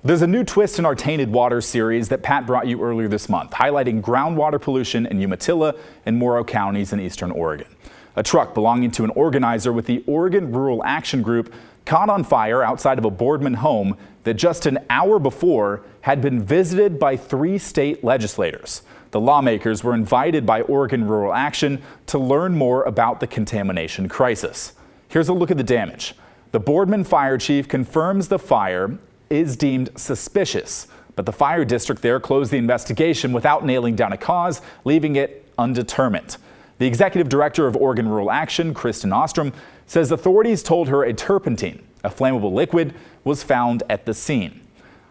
There's a new twist in our Tainted Water series that Pat brought you earlier this month, highlighting groundwater pollution in Umatilla and Morrow counties in eastern Oregon. A truck belonging to an organizer with the Oregon Rural Action Group caught on fire outside of a Boardman home that just an hour before had been visited by 3 state legislators. The lawmakers were invited by Oregon Rural Action to learn more about the contamination crisis. Here's a look at the damage. The Boardman fire chief confirms the fire is deemed suspicious, but the fire district there closed the investigation without nailing down a cause, leaving it undetermined. The executive director of Oregon Rural Action, Kristen Ostrom, says authorities told her a turpentine, a flammable liquid, was found at the scene.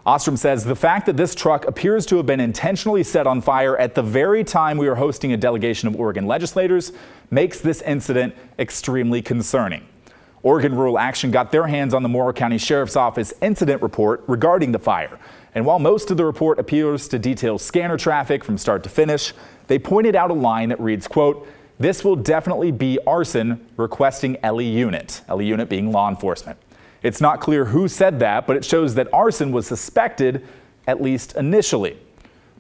Ostrom says the fact that this truck appears to have been intentionally set on fire at the very time we were hosting a delegation of Oregon legislators makes this incident extremely concerning. Oregon Rural Action got their hands on the Morrow County Sheriff's Office incident report regarding the fire. And while most of the report appears to detail scanner traffic from start to finish, they pointed out a line that reads, quote, "This will definitely be arson, requesting LE unit," LE unit being law enforcement. It's not clear who said that, but it shows that arson was suspected, at least initially.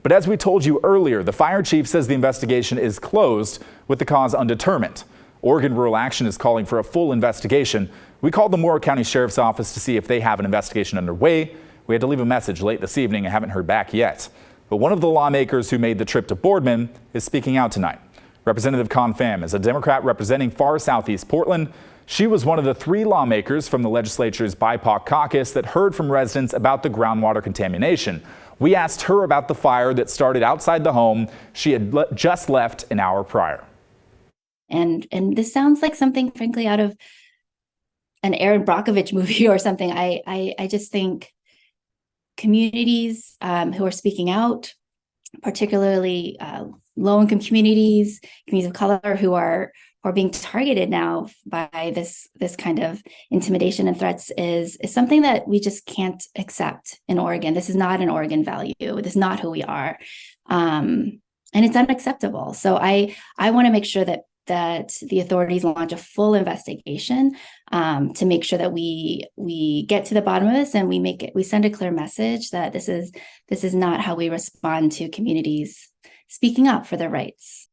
But as we told you earlier, the fire chief says the investigation is closed with the cause undetermined. Oregon Rural Action is calling for a full investigation. We called the Morrow County Sheriff's Office to see if they have an investigation underway. We had to leave a message late this evening and haven't heard back yet. But one of the lawmakers who made the trip to Boardman is speaking out tonight. Representative Con Pham is a Democrat representing far southeast Portland. She was one of the 3 lawmakers from the legislature's BIPOC caucus that heard from residents about the groundwater contamination. We asked her about the fire that started outside the home she had just left an hour prior. And this sounds like something, frankly, out of an Aaron Brockovich movie or something. I just think communities who are speaking out, particularly low-income communities of color who are being targeted now by this kind of intimidation and threats is something that we just can't accept in Oregon. This is not an Oregon value. This is not who we are. And it's unacceptable. So I want to make sure that the authorities launch a full investigation to make sure that we get to the bottom of this and we send a clear message that this is not how we respond to communities speaking up for their rights.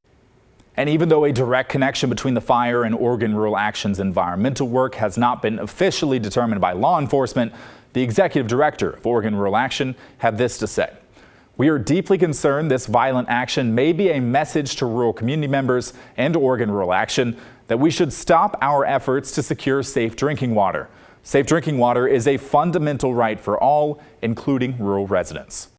And even though a direct connection between the fire and Oregon Rural Action's environmental work has not been officially determined by law enforcement, the executive director of Oregon Rural Action had this to say. "We are deeply concerned this violent action may be a message to rural community members and Oregon Rural Action that we should stop our efforts to secure safe drinking water. Safe drinking water is a fundamental right for all, including rural residents."